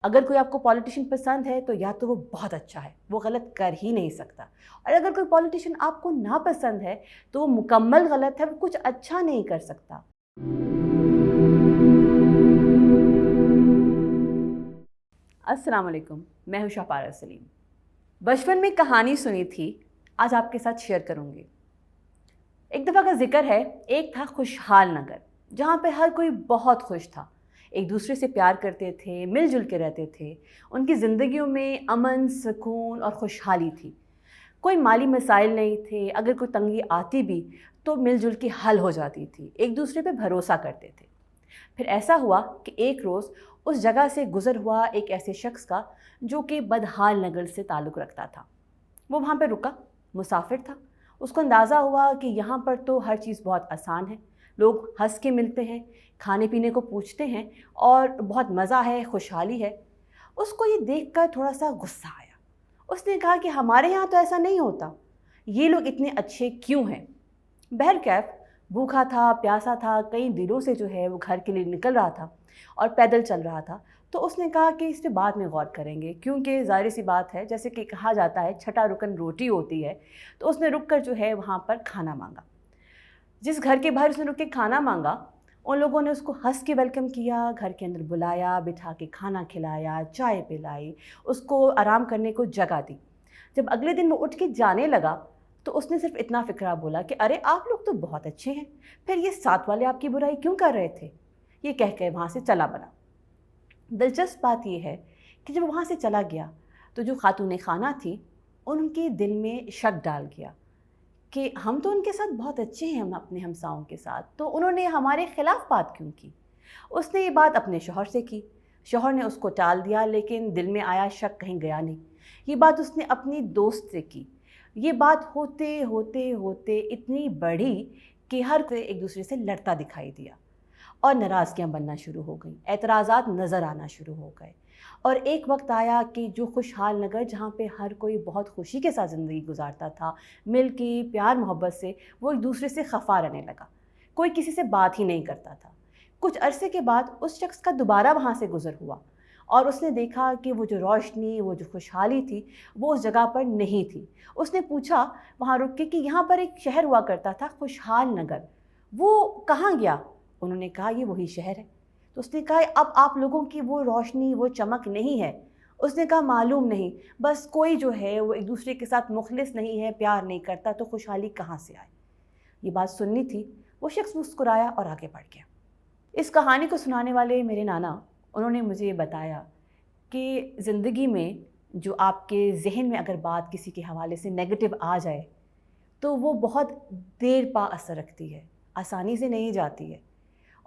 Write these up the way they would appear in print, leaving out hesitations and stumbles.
अगर कोई आपको पॉलिटिशियन पसंद है तो या तो वो बहुत अच्छा है, वो गलत कर ही नहीं सकता। और अगर कोई पॉलिटिशियन आपको नापसंद है तो वो मुकम्मल गलत है, वो कुछ अच्छा नहीं कर सकता। अस्सलाम वालेकुम, मैं हूं शापारा सलीम। बचपन में कहानी सुनी थी, आज आपके साथ शेयर करूंगी। एक दफ़ा का जिक्र है, एक था खुशहाल नगर जहाँ पे हर कोई बहुत खुश था, एक दूसरे से प्यार करते थे, मिलजुल के रहते थे। उनकी ज़िंदगियों में अमन, सुकून और खुशहाली थी। कोई माली मसाइल नहीं थे, अगर कोई तंगी आती भी तो मिलजुल के हल हो जाती थी, एक दूसरे पे भरोसा करते थे। फिर ऐसा हुआ कि एक रोज़ उस जगह से गुज़र हुआ एक ऐसे शख्स का जो कि बदहाल नगर से ताल्लुक़ रखता था। वो वहाँ पे रुका, मुसाफिर था। उसको अंदाज़ा हुआ कि यहाँ पर तो हर चीज़ बहुत आसान है, लोग हंस के मिलते हैं, खाने पीने को पूछते हैं और बहुत मज़ा है, खुशहाली है। उसको ये देखकर थोड़ा सा गुस्सा आया। उसने कहा कि हमारे यहाँ तो ऐसा नहीं होता, ये लोग इतने अच्छे क्यों हैं। बहरकैफ भूखा था, प्यासा था, कई दिनों से जो है वो घर के लिए निकल रहा था और पैदल चल रहा था। तो उसने कहा कि इस पे बाद में गौर करेंगे, क्योंकि ज़ाहिर सी बात है, जैसे कि कहा जाता है छठा रुकन रोटी होती है। तो उसने रुक कर जो है वहाँ पर खाना मांगा। जिस घर के बाहर उसने रुक के खाना मांगा, उन लोगों ने उसको हंस के वेलकम किया, घर के अंदर बुलाया, बिठा के खाना खिलाया, चाय पिलाई, उसको आराम करने को जगह दी। जब अगले दिन वो उठ के जाने लगा तो उसने सिर्फ इतना फ़िक्रा बोला कि अरे आप लोग तो बहुत अच्छे हैं, फिर ये साथ वाले आपकी बुराई क्यों कर रहे थे। ये कह के वहाँ से चला बना। दिलचस्प बात यह है कि जब वहाँ से चला गया तो जो खातून खाना थी, उनके दिल में शक डाल गया कि हम तो उनके साथ बहुत अच्छे हैं, हम अपने हमसाओं के साथ, तो उन्होंने हमारे ख़िलाफ़ बात क्यों की। उसने ये बात अपने शौहर से की, शौहर ने उसको टाल दिया, लेकिन दिल में आया शक कहीं गया नहीं। ये बात उसने अपनी दोस्त से की। ये बात होते होते होते इतनी बढ़ी कि हर कोई एक दूसरे से लड़ता दिखाई दिया और नाराज़गियाँ बनना शुरू हो गईं, एतराज़ात नज़र आना शुरू हो गए। और एक वक्त आया कि जो खुशहाल नगर जहाँ पे हर कोई बहुत खुशी के साथ ज़िंदगी गुजारता था, मिल के प्यार मोहब्बत से, वो एक दूसरे से खफा रहने लगा। कोई किसी से बात ही नहीं करता था। कुछ अरसे के बाद उस शख्स का दोबारा वहाँ से गुज़र हुआ और उसने देखा कि वो जो रोशनी, वो जो खुशहाली थी, वो उस जगह पर नहीं थी। उसने पूछा वहाँ रुक के कि यहाँ पर एक शहर हुआ करता था, खुशहाल नगर, वो कहाँ गया। उन्होंने कहा ये वही शहर है। तो उसने कहा अब आप लोगों की वो रोशनी, वो चमक नहीं है। उसने कहा मालूम नहीं, बस कोई जो है वो एक दूसरे के साथ मुखलिस नहीं है, प्यार नहीं करता, तो खुशहाली कहाँ से आए। ये बात सुननी थी। वो शख्स मुस्कुराया और आगे बढ़ गया। इस कहानी को सुनाने वाले मेरे नाना, उन्होंने मुझे ये बताया कि ज़िंदगी में जो आपके ज़हन में अगर बात किसी के हवाले से नेगेटिव आ जाए तो वो बहुत देर पा असर रखती है, आसानी से नहीं जाती है।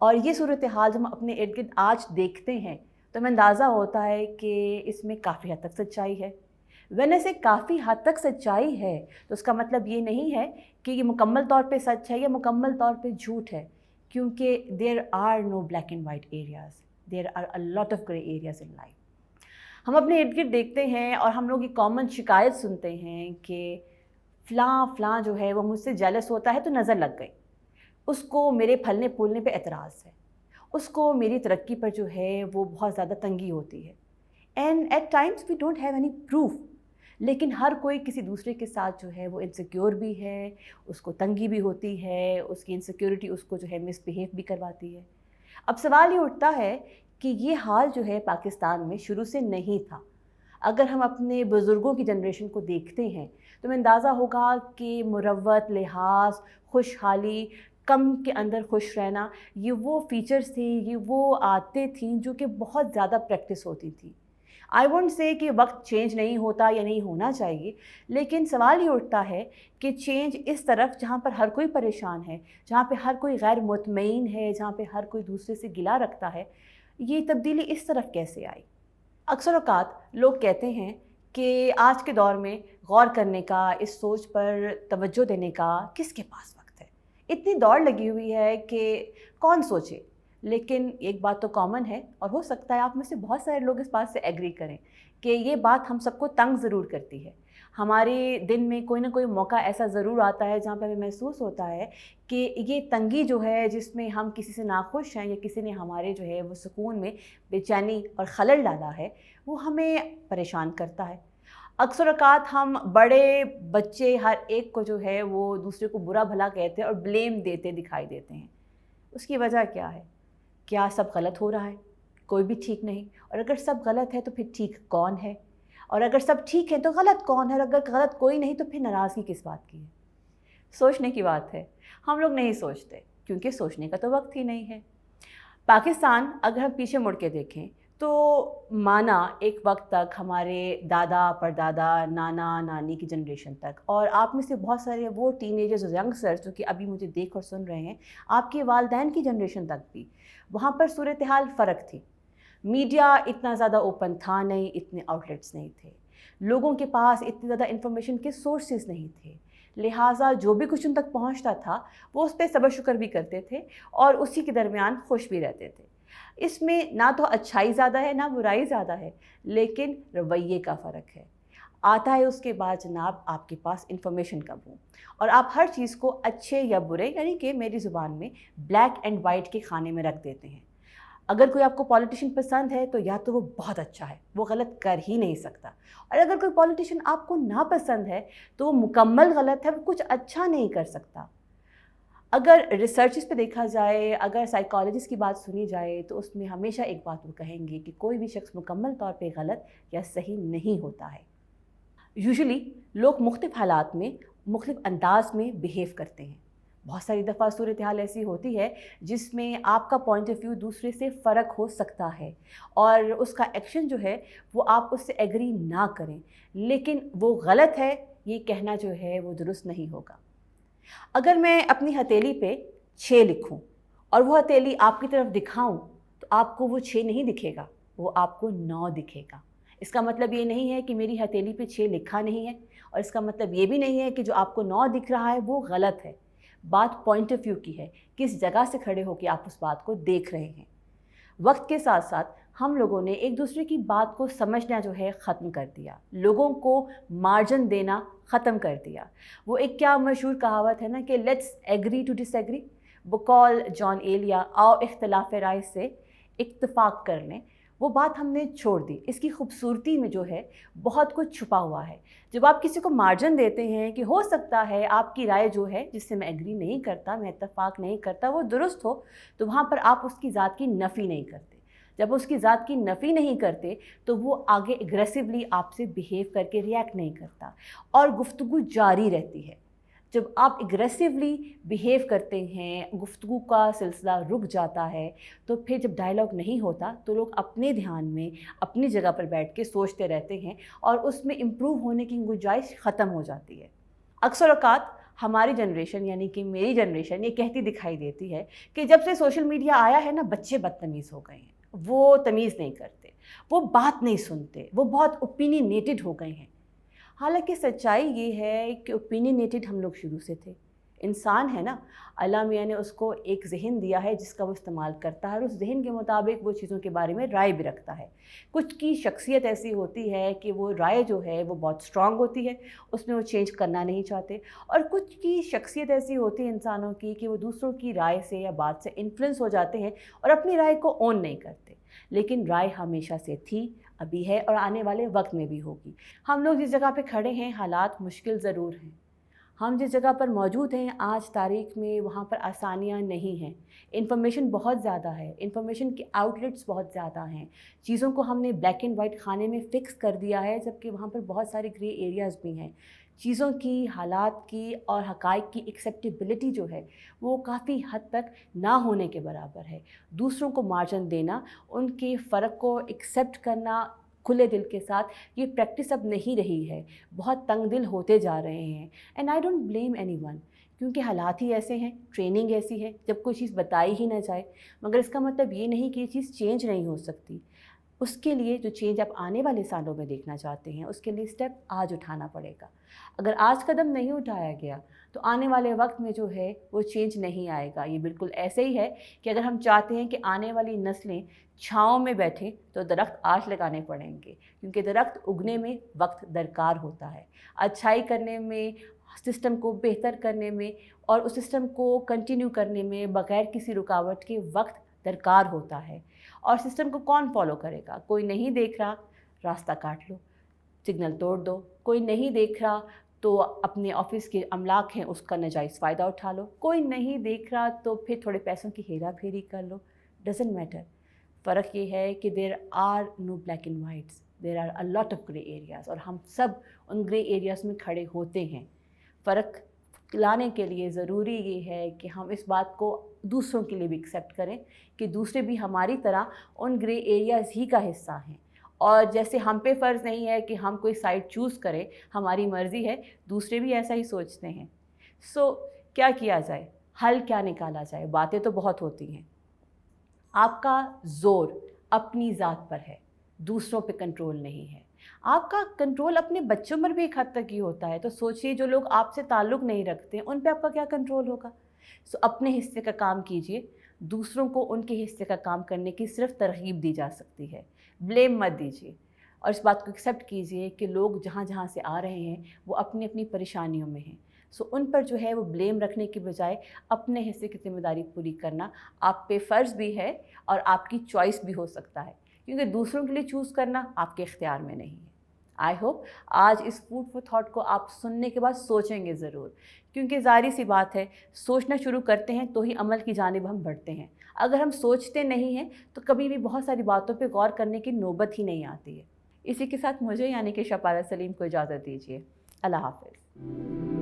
और ये सूरत हाल जब हम अपने इर्द गिर्द आज देखते हैं तो हमें अंदाज़ा होता है कि इसमें काफ़ी हद तक सच्चाई है। वरना से काफ़ी हद तक सच्चाई है तो उसका मतलब ये नहीं है कि ये मुकम्मल तौर पे सच है या मुकम्मल तौर पे झूठ है, क्योंकि there are no black and white areas, there are a lot of grey areas in life. हम अपने इर्द गिर्द देखते हैं और हम लोग ये कॉमन शिकायत सुनते हैं कि फ़लाँ जो है वो मुझसे जेलस होता है तो नज़र लग गई, उसको मेरे फलने फूलने पे एतराज़ है, उसको मेरी तरक्की पर जो है वो बहुत ज़्यादा तंगी होती है। And at times we don't have any proof, लेकिन हर कोई किसी दूसरे के साथ जो है वो इनसिक्योर भी है, उसको तंगी भी होती है, उसकी इनसिक्योरिटी उसको जो है मिसबिहेव भी करवाती है। अब सवाल ये उठता है कि ये हाल जो है पाकिस्तान में शुरू से नहीं था। अगर हम अपने बुज़ुर्गों की जनरेशन को देखते हैं तो हमें अंदाज़ा होगा कि मुरव्वत, लिहाज, खुशहाली, कम के अंदर खुश रहना, ये वो फ़ीचर्स थे, ये वो आदतें थीं जो कि बहुत ज़्यादा प्रैक्टिस होती थी। आई वोंट से कि वक्त चेंज नहीं होता या नहीं होना चाहिए, लेकिन सवाल ये उठता है कि चेंज इस तरफ जहाँ पर हर कोई परेशान है, जहाँ पे हर कोई गैर मुतमईन है, जहाँ पे हर कोई दूसरे से गिला रखता है, ये तब्दीली इस तरफ कैसे आई। अक्सर औक़ात लोग कहते हैं कि आज के दौर में गौर करने का, इस सोच पर तवज्जो देने का किसके पास वक्त है। इतनी दौड़ लगी हुई है कि कौन सोचे। लेकिन एक बात तो कॉमन है, और हो सकता है आप में से बहुत सारे लोग इस बात से एग्री करें कि ये बात हम सबको तंग ज़रूर करती है। हमारे दिन में कोई ना कोई मौका ऐसा ज़रूर आता है जहाँ पे हमें महसूस होता है कि ये तंगी जो है, जिसमें हम किसी से नाखुश हैं या किसी ने हमारे जो है वो सुकून में बेचैनी और खलल डाला है, वो हमें परेशान करता है। अक्सर औक़ात हम बड़े बच्चे हर एक को जो है वो दूसरे को बुरा भला कहते हैं और ब्लेम देते दिखाई देते हैं। उसकी वजह क्या है? क्या सब गलत हो रहा है? कोई भी ठीक नहीं। और अगर सब गलत है तो फिर ठीक कौन है? और अगर सब ठीक है तो गलत कौन है? और अगर गलत कोई नहीं तो फिर नाराज़गी किस बात की है? सोचने की बात है। हम लोग नहीं सोचते क्योंकि सोचने का तो वक्त ही नहीं है। पाकिस्तान अगर हम पीछे मुड़ के देखें तो माना एक वक्त तक हमारे दादा परदादा, नाना नानी की जनरेशन तक, और आप में से बहुत सारे वो टीनेजर्स और यंगस्टर्स जो कि अभी मुझे देख और सुन रहे हैं, आपके वालिदैन की जनरेशन तक भी, वहाँ पर सूरत हाल फ़र्क थी। मीडिया इतना ज़्यादा ओपन था नहीं, इतने आउटलेट्स नहीं थे, लोगों के पास इतनी ज़्यादा इन्फॉर्मेशन के सोर्सेज नहीं थे, लिहाजा जो भी कुछ उन तक पहुँचता था वो उस पर सब्र शुक्र भी करते थे और उसी के दरमियान खुश भी रहते थे। इसमें ना तो अच्छाई ज़्यादा है ना बुराई ज़्यादा है, लेकिन रवैये का फ़र्क है। आता है उसके बाद जनाब आपके पास इन्फॉर्मेशन कम हो और आप हर चीज़ को अच्छे या बुरे, यानी कि मेरी ज़ुबान में ब्लैक एंड वाइट के खाने में रख देते हैं। अगर कोई आपको पॉलिटिशियन पसंद है तो या तो वो बहुत अच्छा है, वो गलत कर ही नहीं सकता, और अगर कोई पॉलिटिशियन आपको नापसंद है तो वो मुकम्मल गलत है, वो कुछ अच्छा नहीं कर सकता। अगर रिसर्चेस पे देखा जाए, अगर साइकोलॉजिस्ट की बात सुनी जाए तो उसमें हमेशा एक बात वो कहेंगे कि कोई भी शख्स मुकम्मल तौर पे गलत या सही नहीं होता है। यूजुअली लोग मुख्तलिफ़ हालात में मुख्तलिफ़ अंदाज में बिहेव करते हैं। बहुत सारी दफ़ा सूरत हाल ऐसी होती है जिसमें आपका पॉइंट ऑफ व्यू दूसरे से फ़र्क हो सकता है और उसका एक्शन जो है वो आप उससे एग्री ना करें, लेकिन वो गलत है ये कहना जो है वो दुरुस्त नहीं होगा। अगर मैं अपनी हथेली पे 6 लिखूं और वो हथेली आपकी तरफ दिखाऊं तो आपको वो 6 नहीं दिखेगा, वो आपको 9 दिखेगा। इसका मतलब ये नहीं है कि मेरी हथेली पे 6 लिखा नहीं है, और इसका मतलब ये भी नहीं है कि जो आपको 9 दिख रहा है वो गलत है। बात पॉइंट ऑफ व्यू की है, किस जगह से खड़े होकर आप उस बात को देख रहे हैं। वक्त के साथ साथ हम लोगों ने एक दूसरे की बात को समझना जो है ख़त्म कर दिया, लोगों को मार्जिन देना ख़त्म कर दिया। वो एक क्या मशहूर कहावत है ना कि लेट्स एग्री टू डिसएग्री, बकौल जॉन एलिया, आओ इख्तिलाफ राय से इत्तफाक कर लें, वो बात हमने छोड़ दी। इसकी खूबसूरती में जो है बहुत कुछ छुपा हुआ है। जब आप किसी को मार्जिन देते हैं कि हो सकता है आपकी राय जो है जिससे मैं एग्री नहीं करता, मैं इत्तफाक नहीं करता, वो दुरुस्त हो, तो वहाँ पर आप उसकी ज़ात की नफ़ी नहीं करते। जब उसकी ज़ात की नफ़ी नहीं करते तो वो आगे एग्रेसिवली आपसे बिहेव करके रिएक्ट नहीं करता और गुफ्तगू जारी रहती है। जब आप एग्रेसिवली बिहेव करते हैं, गुफ्तगू का सिलसिला रुक जाता है, तो फिर जब डायलॉग नहीं होता तो लोग अपने ध्यान में अपनी जगह पर बैठ के सोचते रहते हैं और उसमें इम्प्रूव होने की गुंजाइश ख़त्म हो जाती है। अक्सर औक़ात हमारी जनरेशन यानी कि मेरी जनरेशन ये कहती दिखाई देती है कि जब से सोशल मीडिया आया है ना, बच्चे बदतमीज़ हो गए हैं, वो तमीज़ नहीं करते, वो बात नहीं सुनते, वो बहुत ओपिनियनेटेड हो गए हैं। हालांकि सच्चाई ये है कि ओपिनियनेटेड हम लोग शुरू से थे। इंसान है ना, अल्लाह मियाँ ने उसको एक ज़हन दिया है जिसका वो इस्तेमाल करता है और उस ज़हन के मुताबिक वो चीज़ों के बारे में राय भी रखता है। कुछ की शख्सियत ऐसी होती है कि वो राय जो है वो बहुत स्ट्रॉन्ग होती है, उसमें वो चेंज करना नहीं चाहते, और कुछ की शख्सियत ऐसी होती है इंसानों की कि वो दूसरों की राय से या बात से इन्फ्लुएंस हो जाते हैं और अपनी राय को ओन नहीं करते। लेकिन राय हमेशा से थी, अभी है और आने वाले वक्त में भी होगी। हम लोग जिस जगह पे खड़े हैं हालात मुश्किल ज़रूर हैं, हम जिस जगह पर मौजूद हैं आज तारीख़ में वहाँ पर आसानियाँ नहीं हैं। इन्फॉर्मेशन बहुत ज़्यादा है, इन्फॉर्मेशन के आउटलेट्स बहुत ज़्यादा हैं, चीज़ों को हमने ब्लैक एंड वाइट खाने में फ़िक्स कर दिया है, जबकि वहाँ पर बहुत सारे ग्रे एरियाज़ भी हैं। चीज़ों की, हालात की और हक़ाइक़ की एक्सेप्टेबिलिटी जो है वो काफ़ी हद तक ना होने के बराबर है। दूसरों को मार्जिन देना, उनके फ़र्क को एक्सेप्ट करना खुले दिल के साथ, ये प्रैक्टिस अब नहीं रही है। बहुत तंग दिल होते जा रहे हैं, and I don't blame anyone, क्योंकि हालात ही ऐसे हैं, ट्रेनिंग ऐसी है, जब कोई चीज़ बताई ही ना जाए। मगर इसका मतलब ये नहीं कि ये चीज़ चेंज नहीं हो सकती। उसके लिए जो चेंज आप आने वाले सालों में देखना चाहते हैं, उसके लिए स्टेप आज उठाना पड़ेगा। अगर आज कदम नहीं उठाया गया तो आने वाले वक्त में जो है वो चेंज नहीं आएगा। ये बिल्कुल ऐसे ही है कि अगर हम चाहते हैं कि आने वाली नस्लें छाँव में बैठें तो दरख्त आज लगाने पड़ेंगे, क्योंकि दरख्त उगने में वक्त दरकार होता है। अच्छाई करने में, सिस्टम को बेहतर करने में और उस सिस्टम को कंटिन्यू करने में बग़ैर किसी रुकावट के वक्त दरकार होता है। और सिस्टम को कौन फॉलो करेगा? कोई नहीं देख रहा, रास्ता काट लो, सिग्नल तोड़ दो। कोई नहीं देख रहा तो अपने ऑफिस के अमलाक हैं उसका नाजायज़ फ़ायदा उठा लो। कोई नहीं देख रहा तो फिर थोड़े पैसों की हेरा फेरी कर लो। Doesn't matter. फ़र्क ये है कि there are no black and whites, there are a lot of grey areas, और हम सब उन ग्रे एरियाज़ में खड़े होते हैं। फ़र्क लाने के लिए ज़रूरी ये है कि हम इस बात को दूसरों के लिए भी एक्सेप्ट करें कि दूसरे भी हमारी तरह उन ग्रे एरियाज़ ही का हिस्सा हैं। और जैसे हम पे फ़र्ज़ नहीं है कि हम कोई साइड चूज़ करें, हमारी मर्ज़ी है, दूसरे भी ऐसा ही सोचते हैं। सो क्या किया जाए? हल क्या निकाला जाए? बातें तो बहुत होती हैं। आपका ज़ोर अपनी ज़ात पर है, दूसरों पे कंट्रोल नहीं है। आपका कंट्रोल अपने बच्चों पर भी एक हद तक ही होता है। तो सोचिए, जो लोग आपसे ताल्लुक़ नहीं रखते उन पे आपका क्या कंट्रोल होगा? सो अपने हिस्से का काम कीजिए, दूसरों को उनके हिस्से का काम करने की सिर्फ तरग़ीब दी जा सकती है, ब्लेम मत दीजिए। और इस बात को एक्सेप्ट कीजिए कि लोग जहाँ जहाँ से आ रहे हैं वो अपनी अपनी परेशानियों में हैं। सो उन पर जो है वो ब्लेम रखने की बजाय अपने हिस्से की ज़िम्मेदारी पूरी करना आप पे फ़र्ज़ भी है और आपकी चॉइस भी हो सकता है, क्योंकि दूसरों के लिए चूज़ करना आपके इख्तियार में नहीं है। आई होप आज इस फूड फॉर थॉट को आप सुनने के बाद सोचेंगे ज़रूर, क्योंकि ज़ाहिर सी बात है, सोचना शुरू करते हैं तो ही अमल की जानिब हम बढ़ते हैं। अगर हम सोचते नहीं हैं तो कभी भी बहुत सारी बातों पे गौर करने की नौबत ही नहीं आती है। इसी के साथ मुझे यानी कि शपारा सलीम को इजाज़त दीजिए। अल्लाह हाफ़िज़।